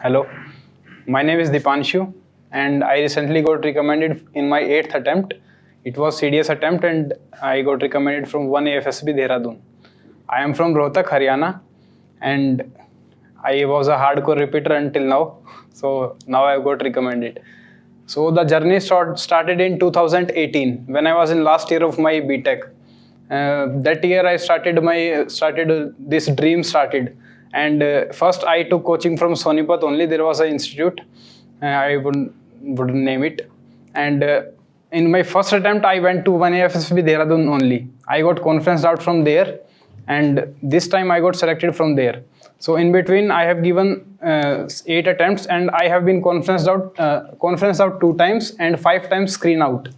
Hello, my name is Dipanshu and I recently got recommended in my 8th attempt. It was CDS attempt and I got recommended from 1 AFSB Dehradun. I am from Rohtak, Haryana and I was a hardcore repeater until now. So now I got recommended. So the journey started in 2018 when I was in last year of my BTech. That year I this dream started. And first I took coaching from Sonipat only. There was an institute, I wouldn't name it. And in my first attempt, I went to 1 AFSB Dehradun only. I got conferenced out from there, and this time I got selected from there. So in between, I have given 8 attempts, and I have been conferenced out 2 times and 5 times screen out.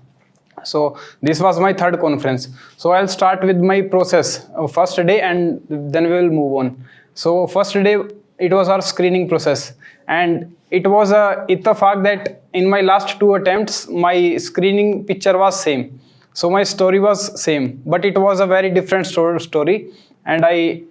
So this was my 3rd conference. So I'll start with my process of first day, and then we will move on. So first day, it was our screening process, and it was a ittafaq that in my last 2 attempts, my screening picture was same. So my story was same, but it was a very different story, and I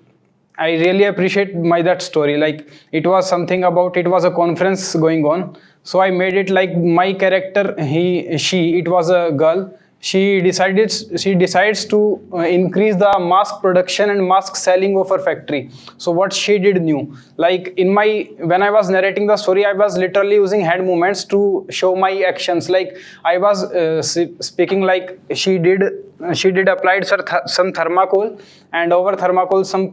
really appreciate that story. Like it was something about, it was a conference going on. So I made it like my character, it was a girl. She decides to increase the mask production and mask selling of her factory. So what she did new, like when I was narrating the story, I was literally using hand movements to show my actions. Like I was speaking like she did applied some thermocol, and over thermocol some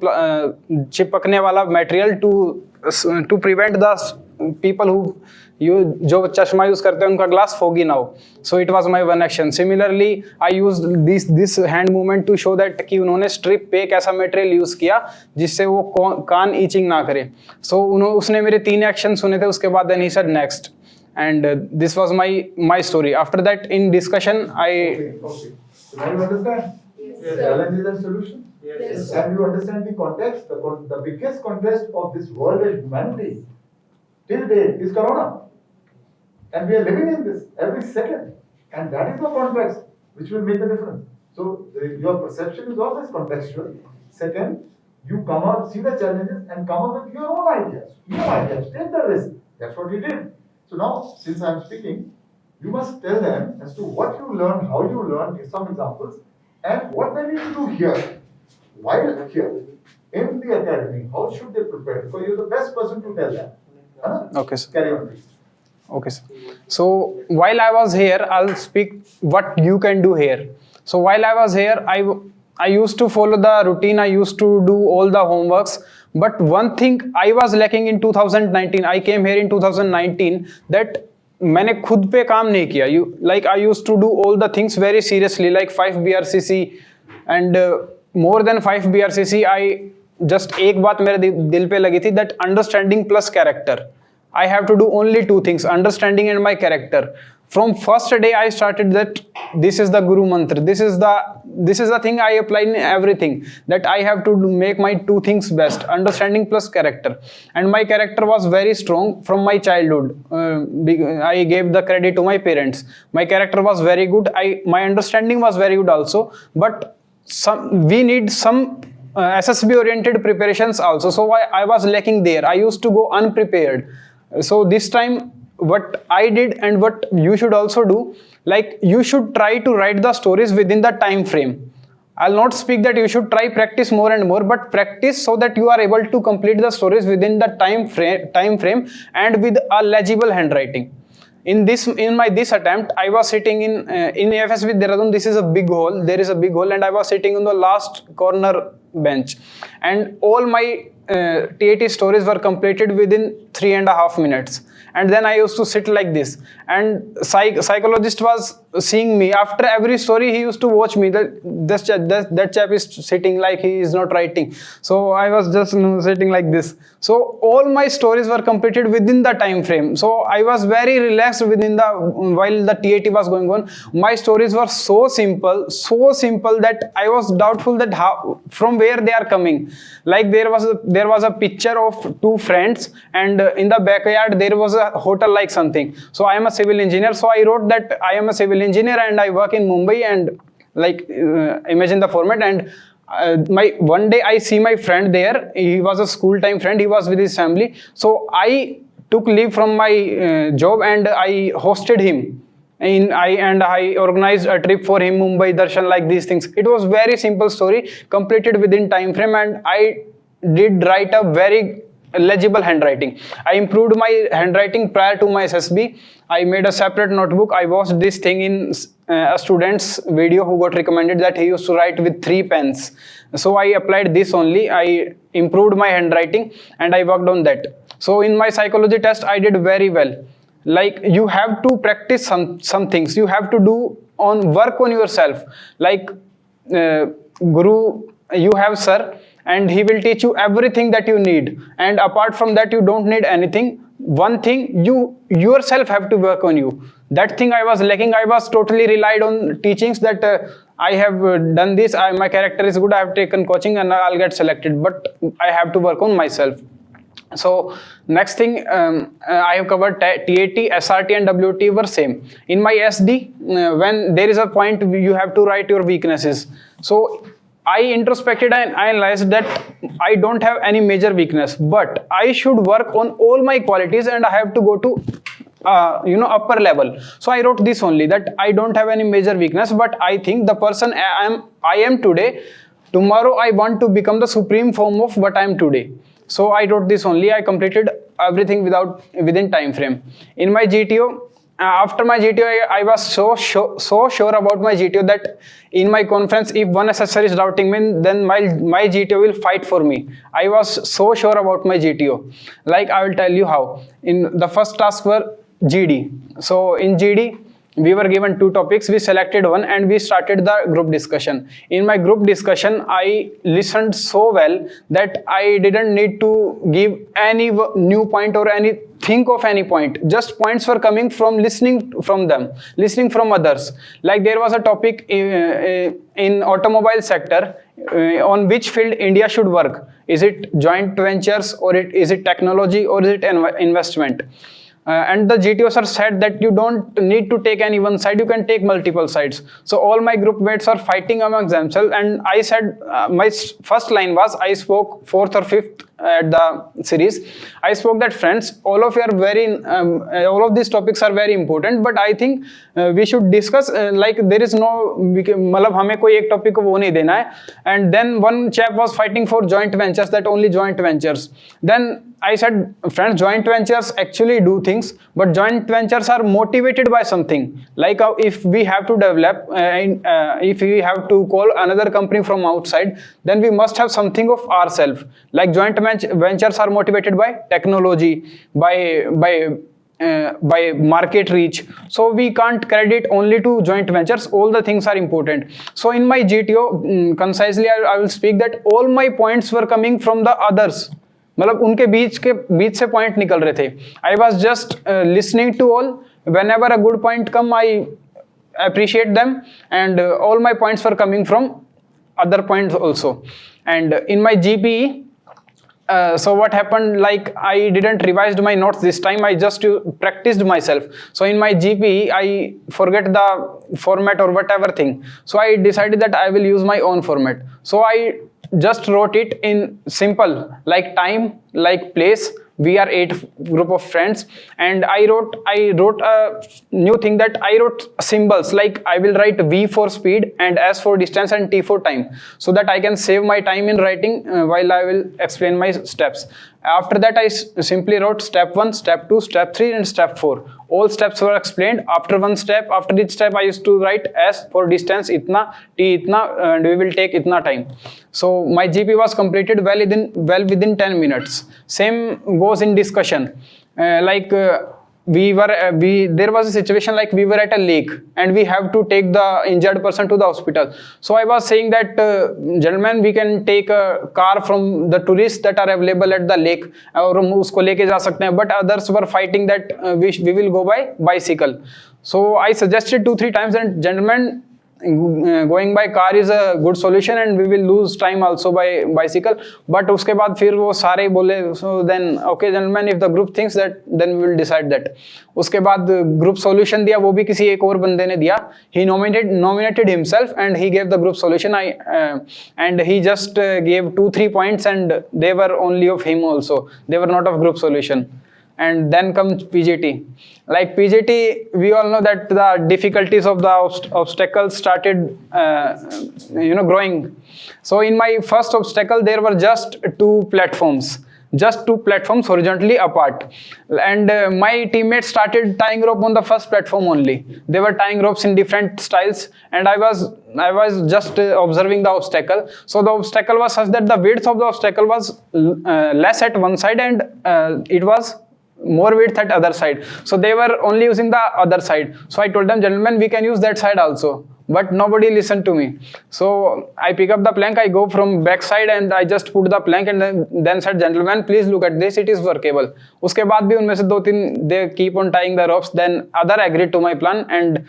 chipakne wala material to prevent the people who जो चश्मा use करते हैं उनका glass foggy ना हो. So it was my one action. Similarly, I used this hand movement to show that कि उन्होंने strip पे एक ऐसा material यूज किया जिससे वो कान itching ना करे. So उसने मेरे 3 actions सुने थे. उसके बाद then he said next, and this was my story. After that, in discussion, Okay. So now you understand? Yes. Challenges and solutions? Yes. And you understand the context, the biggest contest of this world and humanity till date is Corona. And we are living in this every second. And that is the context which will make a difference. So your perception is always contextual. Second, you come out, see the challenges and come up with your own ideas. Take the risk. That's what you did. So now, since I'm speaking, you must tell them as to what you learned, how you learned, give some examples, and what they need to do here, while here, in the academy. How should they prepare? Because you're the best person to tell them. Okay, sir. Carry on, please. Okay, sir. So while I was here, I'll speak what you can do here. So while I was here, I used to follow the routine. I used to do all the homeworks. But one thing I was lacking in 2019. I came here in 2019 that मैंने खुद पे काम नहीं किया. Like I used to do all the things very seriously, like 5 BRCC and more than 5 BRCC. I just एक बात मेरे दिल पे लगी थी, that understanding plus character. I have to do only 2 things, understanding and my character. From first day I started that this is the Guru Mantra. This is the thing I apply in everything, that I have to make my 2 things best, understanding plus character. And my character was very strong from my childhood. I gave the credit to my parents. My character was very good. My understanding was very good also. But we need some SSB oriented preparations also. So I was lacking there. I used to go unprepared. So this time what I did and what you should also do, like you should try to write the stories within the time frame. I'll not speak that you should practice more and more, but practice so that you are able to complete the stories within the time frame and with a legible handwriting. In this attempt, I was sitting in AFSB Dehradun. This is a big hall. There is a big hall, and I was sitting on the last corner bench, and all my TAT stories were completed within 3.5 minutes. And then I used to sit like this, and psychologist was seeing me. After every story, he used to watch me. That chap is sitting like he is not writing. So I was just sitting like this. So all my stories were completed within the time frame. So I was very relaxed while the TAT was going on. My stories were so simple that I was doubtful that from where they are coming. Like there was a picture of 2 friends, and in the backyard there was a hotel like something. So I am a civil engineer. So I wrote that I am a civil engineer and I work in Mumbai, and like imagine the format. And one day I see my friend there. He was a school time friend. He was with his family. So I took leave from my job and I hosted him. I organized a trip for him, Mumbai Darshan, like these things. It was very simple story, completed within time frame, and I did write a very legible handwriting. I improved my handwriting prior to my SSB. I made a separate notebook. I watched this thing in a student's video who got recommended that he used to write with 3 pens. So I applied this only. I improved my handwriting and I worked on that. So in my psychology test, I did very well. Like, you have to practice some things. You have to do work on yourself. Like, Guru, you have sir, and he will teach you everything that you need. And apart from that, you don't need anything. One thing, you yourself have to work on you. That thing I was lacking. I was totally relied on teachings that I have done this. My character is good. I have taken coaching and I'll get selected. But I have to work on myself. So next thing, I have covered TAT, SRT and WT were same. In my SD, when there is a point you have to write your weaknesses. So I introspected and I realized that I don't have any major weakness, but I should work on all my qualities and I have to go to upper level. So I wrote this only, that I don't have any major weakness, but I think the person I am today, tomorrow I want to become the supreme form of what I am today. So I wrote this only. I completed everything within time frame. In my GTO, after my GTO, I was so sure about my GTO that in my conference, if one assessor is doubting me, then my GTO will fight for me. I was so sure about my GTO. Like, I will tell you how. In the first task were GD. So in GD, we were given 2 topics. We selected one and we started the group discussion. In my group discussion, I listened so well that I didn't need to give any new point or think of any point. Just points were coming from listening from them, listening from others. Like, there was a topic in automobile sector, on which field India should work. Is it joint ventures, or is it technology, or is it investment? And the GTO sir said that you don't need to take any one side, you can take multiple sides. So all my group mates are fighting among themselves, and I said, my first line was, I spoke 4th or 5th at the series. I spoke that, friends, all of you are all of these topics are very important, but I think we should discuss, like, there is no, मतलब हमें कोई एक topic को वो नहीं देना है. And then one chap was fighting for joint ventures, that only joint ventures. Then I said, friends, joint ventures actually do things, but joint ventures are motivated by something. Like, if we have to develop, if we have to call another company from outside, then we must have something of ourselves. Like, joint ventures are motivated by technology, by market reach. So we can't credit only to joint ventures. All the things are important. So in my GTO, concisely I will speak that all my points were coming from the others. मतलब उनके बीच से point निकल रहे थे. I was just listening to all. whenever a good point come, I appreciate them, and all my points were coming from other points also. And in my GPE, so what happened, like, I didn't revise my notes this time, I just practiced myself. So in my GPE, I forget the format or whatever thing, so I decided that I will use my own format. So I just wrote it in simple, like time, like place. We are 8 group of friends, and I wrote a new thing, that I wrote symbols, like I will write V for speed and S for distance and T for time, so that I can save my time in writing while I will explain my steps. After that, I simply wrote step 1, step 2, step 3 and step 4. All steps were explained. After each step I used to write S for distance itna, T itna, and we will take itna time. So my GP was completed well within 10 minutes. Same goes in discussion. There was a situation like we were at a lake and we have to take the injured person to the hospital. So I was saying that, gentlemen, we can take a car from the tourists that are available at the lake और हम उसको लेके जा सकते हैं, but others were fighting that we will go by bicycle. So I suggested 2-3 times, and gentlemen, going by car is a good solution and we will lose time also by bicycle. But उसके बाद फिर वो सारे बोले, so then okay gentlemen, if the group thinks that, then we will decide that. उसके बाद group solution दिया, वो भी किसी एक और बंदे ने दिया. He nominated himself and he gave the group solution. And he just gave 2-3 points, and they were only of him also. They were not of group solution. and then comes PGT. Like PGT, we all know that the difficulties of the obstacles started, growing. So in my first obstacle, there were just two platforms horizontally apart, and my teammates started tying rope on the first platform only. They were tying ropes in different styles, and I was just observing the obstacle. So the obstacle was such that the width of the obstacle was less at one side, and it was more width at other side. So they were only using the other side. So I told them, gentlemen, we can use that side also. But nobody listened to me. So I pick up the plank, I go from back side and I just put the plank and then said, gentlemen, please look at this, it is workable. उसके बाद भी उनमें से 2-3 they keep on tying the ropes. Then other agreed to my plan, and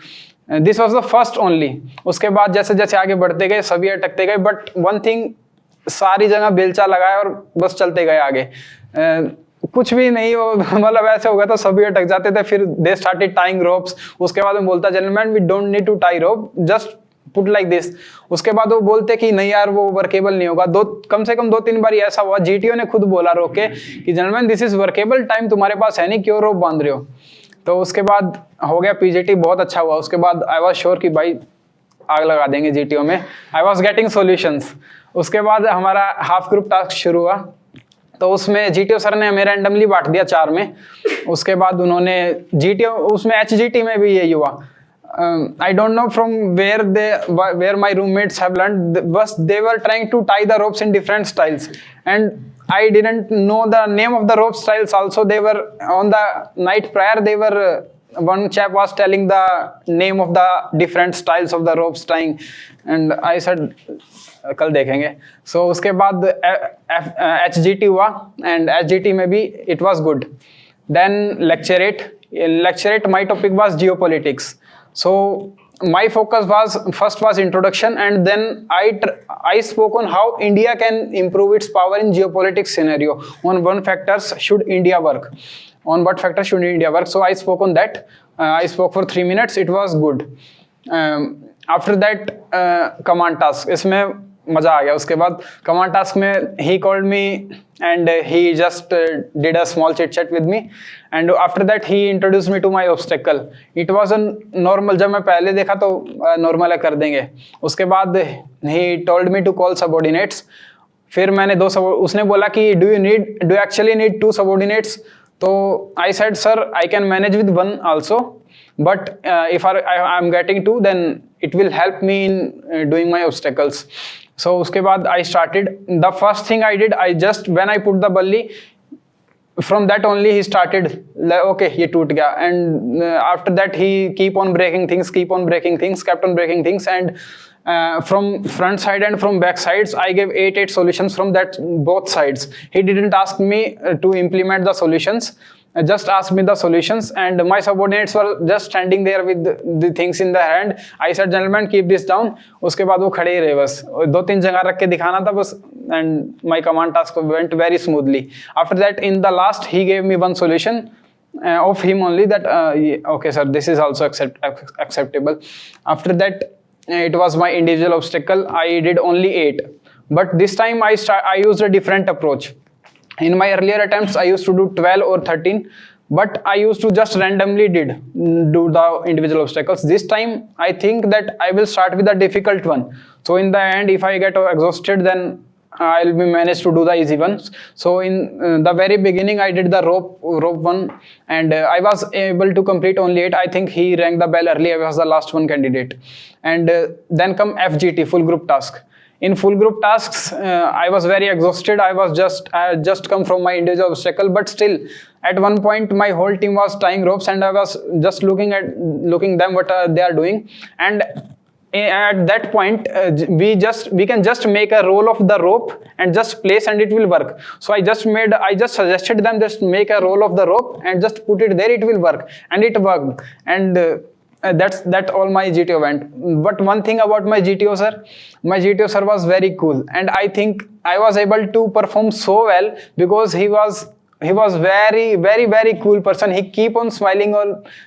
this was the first only. उसके बाद जैसे जैसे आगे बढ़ते गए सभी अटकते गए, but one thing, सारी जगह बेलचा लगाया और बस चलते गए आगे. कुछ भी नहीं, मतलब ऐसे हो गया तो सभी अटक जाते थे. फिर दे स्टार्टेड टाइंग रोप्स. उसके बाद मैं बोलता, gentleman we don't need to tie rope, just put like this. उसके बाद वो बोलते कि नहीं यार वो वर्केबल नहीं होगा. कम से कम 2-3 बार ऐसा हुआ, जीटीओ ने खुद बोला रोके कि gentleman this is workable, time तुम्हारे पास है नहीं, क्यों रोप बांध रहे हो. तो उसके बाद हो गया पीजीटी, बहुत अच्छा हुआ. उसके बाद आई वॉज श्योर कि भाई आग लगा देंगे जीटीओ में. I was getting solutions. उसके बाद हमारा हाफ ग्रुप टास्क शुरू हुआ. तो उसमें जीटीओ सर ने हमें रैंडमली बांट दिया 4 में. उसके बाद उन्होंने जीटीओ, उसमें एचजीटी में भी यही हुआ. I don't know from where my roommates have learned, but they were trying to tie the ropes in different styles, and I didn't know the name of the rope styles also. They were on the night prior, one chap was telling the name of the different styles of the ropes tying, and I said कल देखेंगे. So उसके बाद HGT हुआ, and HGT में भी it was good. Then lecture 8, my topic was geopolitics. So my focus was introduction, and then I spoke on how India can improve its power in geopolitics scenario. On what factors should India work? So I spoke on that. I spoke for 3 minutes. It was good. After that, command task. इसमें मजा आ गया. उसके बाद command task में he called me and he just did a small chit chat with me, and after that he introduced me to my obstacle. It was a normal, जब मैं पहले देखा तो नॉर्मल है कर देंगे. उसके बाद he told me to call subordinates. फिर मैंने उसने बोला कि do you actually need 2 subordinates? तो I said, sir, I can manage with 1 also, but if I'm getting 2, then it will help me in doing my obstacles. So उसके बाद I started. The first thing I did, when I put the balli, from that only he started, okay, ये टूट गया. And after that he kept on breaking things, and from front side and from back sides I gave 8 solutions from that both sides. He didn't ask me to implement the solutions, just asked me the solutions, and my subordinates were just standing there with the things in their hand. I said, gentlemen, keep this down. उसके बाद वो खड़े ही रहे बस. 2-3 जगह रख के दिखाना था बस, and my command task went very smoothly. After that, in the last, he gave me 1 solution of him only, that okay sir, this is also acceptable. After that, it was my individual obstacle. I did only 8, but this time I used a different approach. In my earlier attempts, I used to do 12 or 13, but I used to just randomly do the individual obstacles. This time, I think that I will start with a difficult one. So in the end, if I get exhausted, then I'll be managed to do the easy ones. So in the very beginning, I did the rope one, and I was able to complete only 8. I think he rang the bell early. I was the last one candidate. And then come FGT, full group task. In full group tasks, I was very exhausted. I had just come from my individual obstacle, but still, at one point, my whole team was tying ropes, and I was just looking them what they are doing. And at that point, we can just make a roll of the rope and just place, and it will work. So I just suggested them just make a roll of the rope and just put it there. It will work, and it worked. And that's all my GTO went. But one thing about my GTO sir was very cool, and I think I was able to perform so well because he was very, very, very cool person. He keep on smiling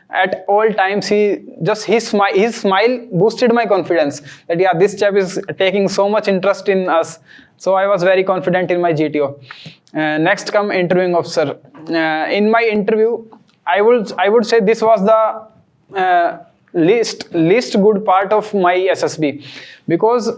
at all times. His smile boosted my confidence that yeah, this chap is taking so much interest in us. So I was very confident in my GTO. Next come interviewing officer. In my interview, I would say this was the least good part of my SSB, because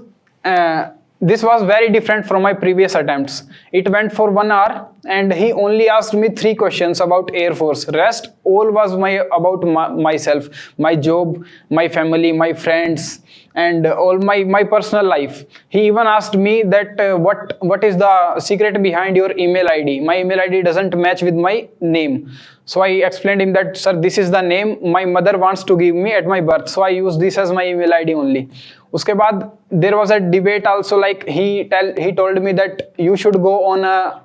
this was very different from my previous attempts. It went for 1 hour and he only asked me 3 questions about Air Force. Rest all was about myself, my job, my family, my friends, and all my personal life. He even asked me that what is the secret behind your email ID. My email ID doesn't match with my name. So I explained him that, sir, this is the name my mother wants to give me at my birth, so I use this as my email ID only. उसके बाद there was a debate also, like he told me that you should go on a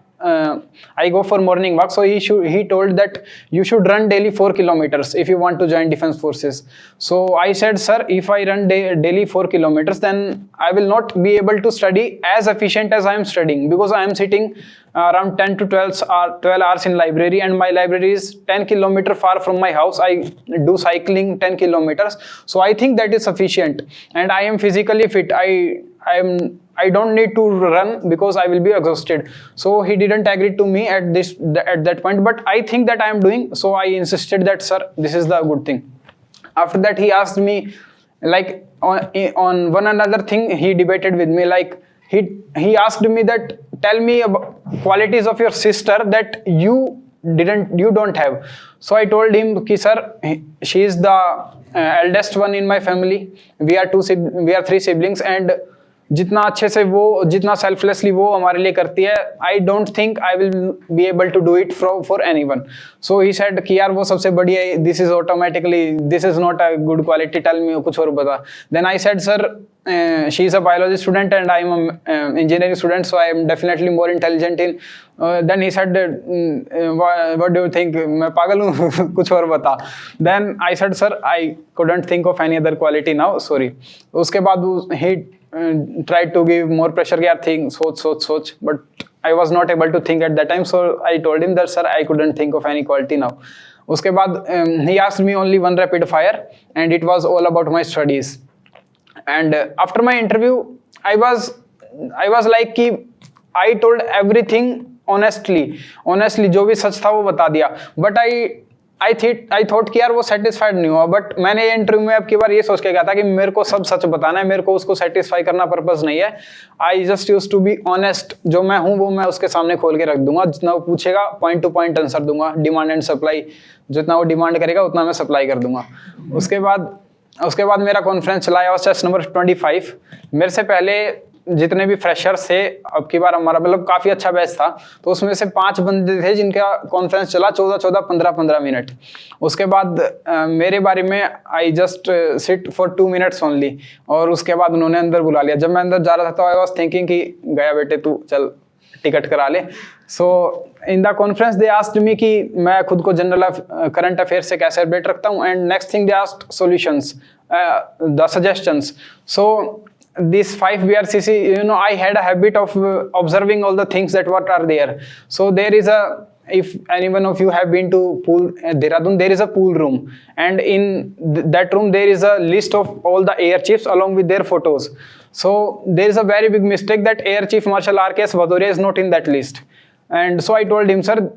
I go for morning walk, so he told that you should run daily 4 kilometers if you want to join defense forces. So I said, sir, if I run daily 4 kilometers, then I will not be able to study as efficient as I am studying, because I am sitting around 10 to 12 hours in library, and my library is 10 kilometers far from my house. I do cycling 10 kilometers, so I think that is sufficient, and I am physically fit. I don't need to run because I will be exhausted. So he didn't agree to me at that point, but I think that I am doing. So I insisted that, sir, this is the good thing. After that, he asked me, like, on one another thing, he debated with me. Like, he asked me that, tell me about qualities of your sister that you don't have. So I told him, ki, sir, she is the eldest one in my family. We are 3 siblings, and जितना अच्छे से वो, जितना selflessly वो हमारे लिए करती है, I don't think I will be able to do it for anyone. So he said कि यार वो सबसे बढ़िया है, this is automatically, this is not a good quality, tell me कुछ और बता. Then I said, sir, she is a biology student and I am engineering student, so I am definitely more intelligent in. Then he said, what do you think, मैं पागल हूँ, कुछ और बता. Then I said, sir, I couldn't think of any other quality now, sorry. उसके बाद ही tried to give more pressure, yeah, think, soch, but I was not able to think at that time. So I told him that, sir, I couldn't think of any quality now. Uske baad he asked me only one rapid fire, and it was all about my studies. And after my interview, I was like कि I told everything honestly, जो भी सच था वो बता दिया. But I thought कि यार वो सेटिस्फाइड नहीं हुआ. बट मैंने ये इंटरव्यू में अब की बार ये सोच के गया था कि मेरे को सब सच बताना है, मेरे को उसको सेटिस्फाई करना पर्पस नहीं है. I just use to be honest. जो मैं हूँ वो मैं उसके सामने खोल के रख दूंगा. जितना वो पूछेगा पॉइंट टू पॉइंट आंसर दूंगा. डिमांड एंड सप्लाई, जितना वो डिमांड करेगा उतना मैं सप्लाई कर दूंगा. उसके बाद मेरा कॉन्फ्रेंस चला, आया सेस नंबर 25. मेरे से पहले जितने भी फ्रेशर्स थे, अब की बार हमारा मतलब काफ़ी अच्छा बैच था, तो उसमें से 5 बंदे थे जिनका कॉन्फ्रेंस चला 14, 15 मिनट. उसके बाद मेरे बारे में I just sit for 2 minutes only, और उसके बाद उन्होंने अंदर बुला लिया. जब मैं अंदर जा रहा था तो आई वॉज थिंकिंग कि गया बेटे तू, चल टिकट करा ले. So in the conference they asked me कि मैं खुद को जनरल करंट अफेयर से कैसे अपडेट रखता हूँ, and next thing they asked solutions, the suggestions. So this 5 BRCC, I had a habit of observing all the things that what are there. So there is if any one of you have been to pool Dehradun, there is a pool room, and in that room there is a list of all the air chiefs along with their photos. So there is a very big mistake that Air Chief Marshal R.K.S. Bhadoria is not in that list. And so I told him, sir,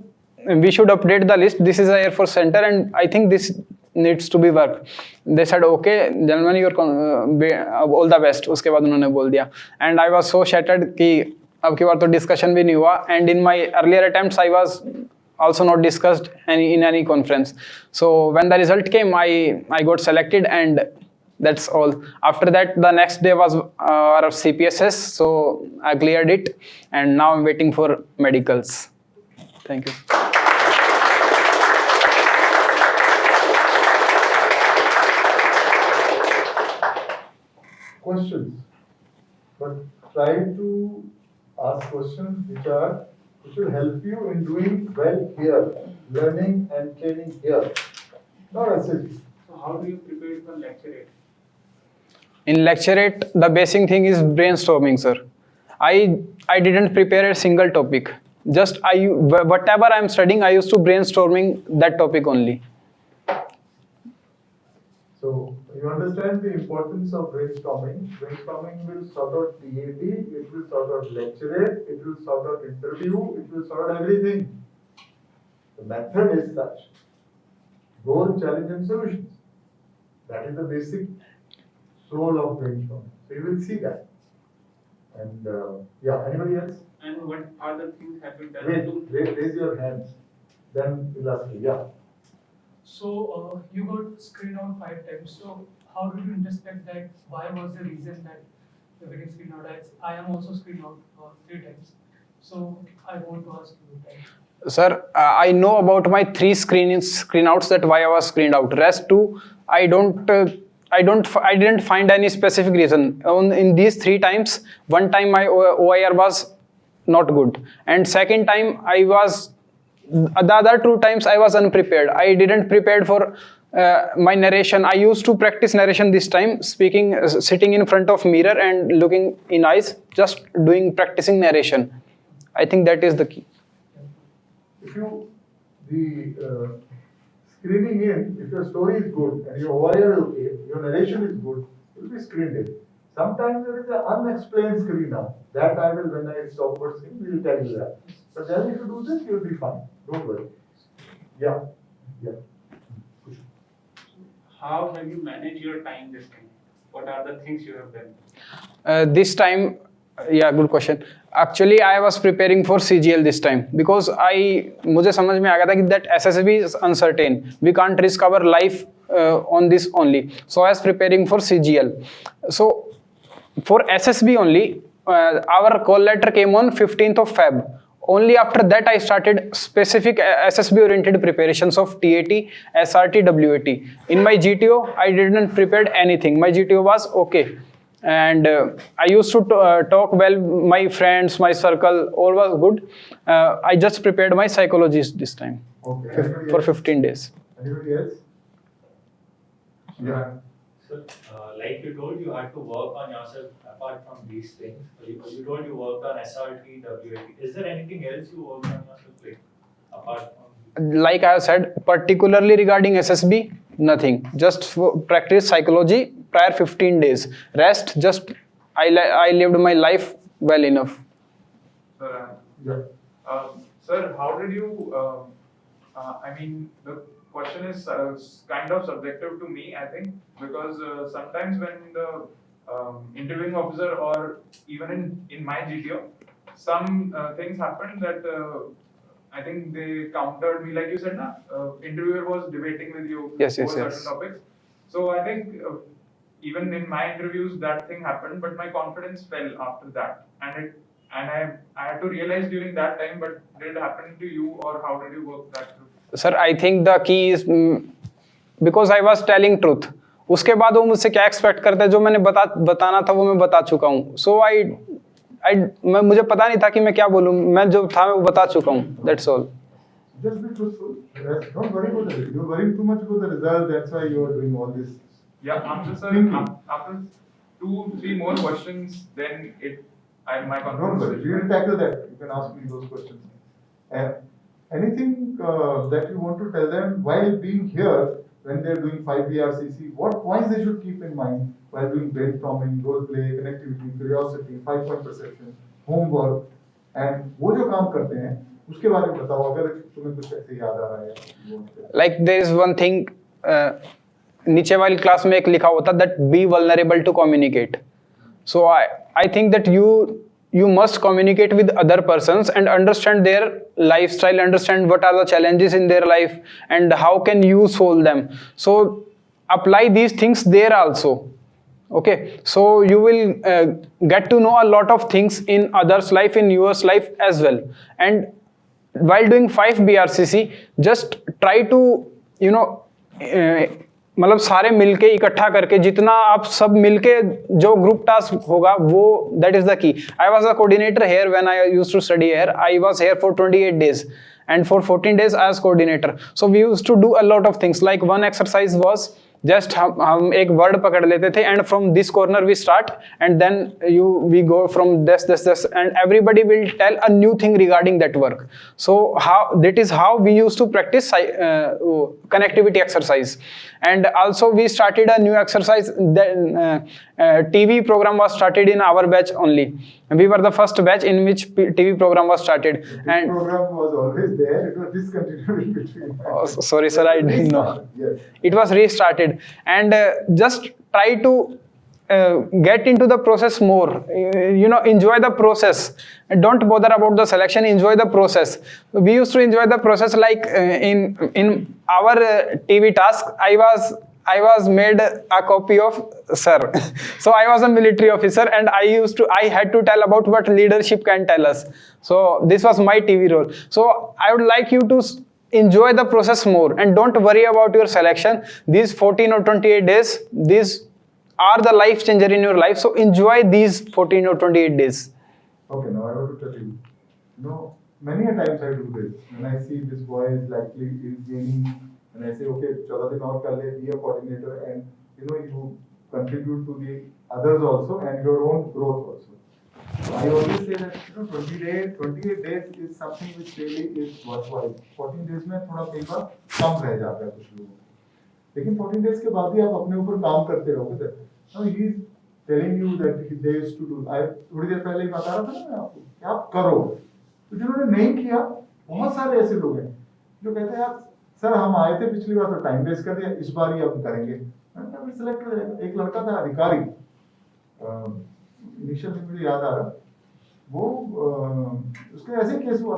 we should update the list. This is a Air Force Center, and I think this needs to be worked. They said, okay, gentlemen, you're all the best. उसके बाद उन्होंने बोल दिया. And I was so shattered कि अब की बार तो discussion भी नहीं हुआ. And in my earlier attempts, I was also not discussed in any conference. So when the result came, I got selected, and that's all. After that, the next day was our CPSS, so I cleared it, and now I'm waiting for medicals. Thank you. Questions, but try to ask questions which will help you in doing well here, learning and training here, not SSB. So how do you prepare for lecture 8? In lecture 8, the basic thing is brainstorming, sir. I didn't prepare a single topic. Just whatever I'm studying, I used to brainstorming that topic only. So You understand the importance of brainstorming. Brainstorming will sort out TAT, it will sort out lecturate, it will sort out interview, it will sort out everything. The method is such. Goal, challenge and solutions. That is the basic soul of brainstorming. So you will see that. And yeah, anybody else? And what other things have you done? Wait, raise your hands. Then we'll ask you. Yeah. So you got screened out 5 times. So how did you introspect that? Why was the reason that you're getting screened out? I am also screened out 3 times. So I want to ask you that. Sir, I know about my 3 screen outs, that why I was screened out. Rest 2, I didn't find any specific reason. In these 3 times, one time my OIR was not good, and second time the other 2 times I was unprepared. I didn't prepared for my narration. I used to practice narration this time, speaking, sitting in front of mirror and looking in eyes, just practicing narration. I think that is the key. If the screening in, if your story is good and your OIR is okay, your narration is good, it will be screened in. Sometimes there is an unexplained screen out. That I will, when I stop working, we will tell you that. But then if you do this, you will be fine. Don't worry. Yeah. How have you managed your time this time? What are the things you have done? This time, yeah, good question. Actually, I was preparing for CGL this time because मुझे समझ में आ गया था कि that SSB is uncertain. We can't risk our life on this only. So I was preparing for CGL. So for SSB only, our call letter came on 15th of Feb. Only after that I started specific SSB oriented preparations of TAT, SRT, WAT. In my GTO, I didn't prepare anything. My GTO was okay. And I used to talk well, my friends, my circle, all was good. I just prepared my psychologist this time. Okay. For 15 days. Anybody else? Yeah. So, like you told, you had to work on yourself apart from these things. You told you worked on SRT, WAT. Is there anything else you worked on yourself, like, apart from? Like I said, particularly regarding SSB, nothing. Just practice psychology prior 15 days. Rest, just I lived my life well enough. Sir, Yeah. sir, how did you, I mean, the question is kind of subjective to me, I think, because sometimes when the interviewing officer or even in my GTO, some things happen that I think they countered me, like you said, interviewer was debating with you Yes, over certain yes. topics. So I think even in my interviews that thing happened, but my confidence fell after that, and I had to realize during that time. But did it happen to you, or how did you work that through? Sir, I think the key is because I was telling truth. उसके बाद वो मुझसे क्या expect करते हैं, जो मैंने बताना था वो मैं बता चुका हूँ. So मुझे पता नहीं था कि मैं क्या बोलूँ. मैं जो था वो बता चुका हूँ. That's all. Just be truthful. Don't worry about it. You're worrying too much about the result. That's why you are doing all this. Yeah, after sir, Thinking. after 2-3 more questions, then my Don't confidence. worry. We will tackle that. You can ask me those questions. Anything that you want to tell them while being here, when they're doing 5BRCC, what points they should keep in mind while doing brainstorming, role play, connectivity, curiosity, 5-point perception, homework, and वो जो काम करते हैं उसके बारे में बताओ, अगर तुम्हें कुछ ऐसे याद आ रहा है. Like there is one thing, नीचे वाली क्लास में एक लिखा होता that be vulnerable to communicate. So I think that you must communicate with other persons and understand their lifestyle, understand what are the challenges in their life and how can you solve them. So apply these things there also. Okay, so you will get to know a lot of things in others' life, in yours life as well. And while doing 5 BRCC, just try to, मतलब सारे मिलके इकट्ठा करके जितना आप सब मिलके जो ग्रुप टास्क होगा वो that is the key. I was a coordinator here when I used to study here. I was here for 28 days and for 14 days I was coordinator. So we used to do a lot of things. Like one exercise was just हम एक word पकड़ लेते थे and from this corner we start and then we go from this end everybody will tell a new thing regarding that work. So how that is how we use to practice connectivity exercise. And also we started a new exercise. TV program was started in our batch only. We were the first batch in which TV program was started. The And program was always there. It was discontinued in between. oh, sorry sir, I didn't know. Yes. It was restarted. And just try to get into the process more. Enjoy the process. Don't bother about the selection. Enjoy the process. We used to enjoy the process like in our TV task. I was made a copy of sir. So I was a military officer and I had to tell about what leadership can tell us. So this was my TV role. So I would like you to enjoy the process more and don't worry about your selection. These 14 or 28 days, these are the life changer in your life. So enjoy these 14 or 28 days. Okay, now I want to tell you. Many a times I do this. When I see this boy is likely is gaining, and I say, okay, 14 दिन और कर ले, be a coordinator, and you contribute to the others also and your own growth also. So I always say that 28 days is something which really is worthwhile. 14 days में थोड़ा कई बार कम रह जाता है कुछ लोगों को. लेकिन 14 days के बाद भी आप अपने ऊपर काम करते रहोगे. Now he is telling you that they used to do. I थोड़ी देर पहले ही बता रहा था ना मैं आपको कि आप करो. तो जिन्होंने नहीं किया, बहुत सारे ऐसे लोग हैं जो कहते हैं यार सर हम आए थे पिछली बार तो टाइम वेस्ट कर दिया, इस बार ही हम करेंगे. मैंने सिलेक्ट कर दिया. एक लड़का था अधिकारी, इनिशियल में मुझे याद आ रहा, वो उसके ऐसे केस हुआ,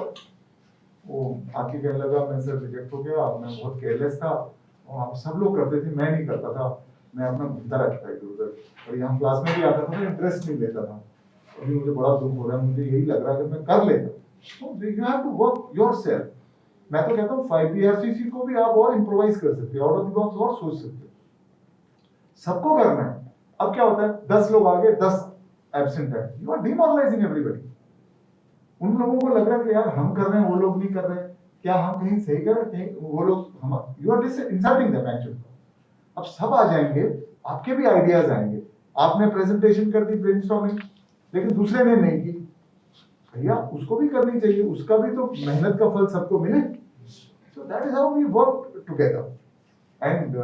वो आके कहने लगा मैं सर रिजेक्ट हो गया, मैं बहुत केयरलेस था और आप सब लोग करते थे, मैं नहीं करता था, मैं अपना घूमता रहता था इधर उधर और यहाँ क्लास में भी आता था, मैं इंटरेस्ट नहीं लेता था. अभी मुझे बड़ा दुख हो रहा है, मुझे यही लग रहा है कि मैं कर लेता. You have to work yourself. मैं तो कहता हूँ 5BRCC को भी आप और इम्प्रोवाइज कर सकते हो, आउट ऑफ द बॉक्स और सोच सकते हो. सबको करना है. अब क्या होता है, 10 लोग आगे 10 एब्सेंट है, यू आर डिमोरलाइजिंग एवरीबॉडी. उन लोगों को लग रहा है कि यार हम कर रहे हैं, वो लोग नहीं कर रहे, क्या हम कहीं सही कर रहे हैं, कहीं वो लोग हम, you are insulting them actually. अब सब आ जाएंगे, आपके भी आइडियाज आएंगे. आपने प्रेजेंटेशन कर दी ब्रेनस्टॉर्मिंग, लेकिन दूसरे ने नहीं की, भैया उसको भी करनी चाहिए, उसका भी तो मेहनत का फल सबको मिले. So that is how we work together. And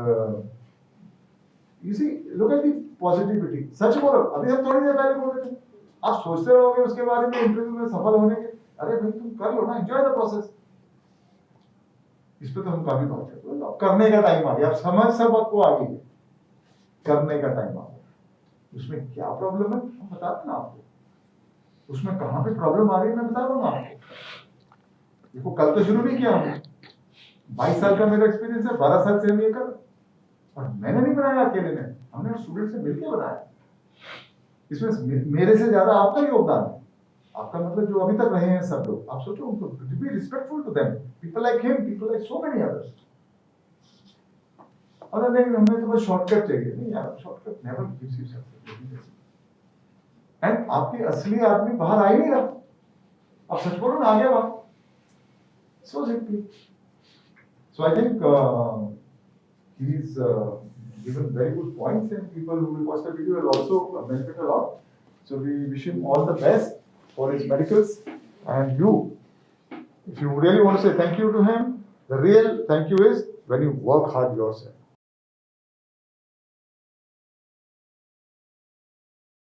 you see, look at the positivity. सच बोलो, अभी हम थोड़ी देर पहले बोल रहे थे, आप सोचते रहोगे उसके बारे में इंटरव्यू में सफल होने के, अरे भाई तुम कर लो ना, एंजॉय द प्रोसेस. इस पे तो हम काफी बात करते हैं. करने का टाइम आ गया, आप समझ सब आपको आ गई, करने का टाइम आ गया. उसमें क्या प्रॉब्लम है हम बता देना आपको, उसमें कहाँ पे प्रॉब्लम आ रही है मैं बता दूंगा आपको. देखो कल तो शुरू नहीं किया हमने, 22 साल का मेरा एक्सपीरियंस है, 12 साल से हम ये कर, और मैंने नहीं बनाया अकेले ने, हमने स्टूडेंट से मिलकर बनाया. इसमें मेरे से ज्यादा आपका योगदान है. आपका मतलब जो अभी तक रहे हैं सब लोग, आप सोचो उनको, be respectful to them, people like him, people like so many others. और नहीं हमें तो बस शॉर्टकट चाहिए, नहीं यार, shortcut never gives you success. And आपकी असली आदमी बाहर आ ही नहीं रहा. अब सच बोलो ना, आ गया बाहर, so simply. So I think he is given very good points, and people who will watch the video will also benefit a lot. So we wish him all the best for his medicals. And you, if you really want to say thank you to him, the real thank you is when you work hard yourself.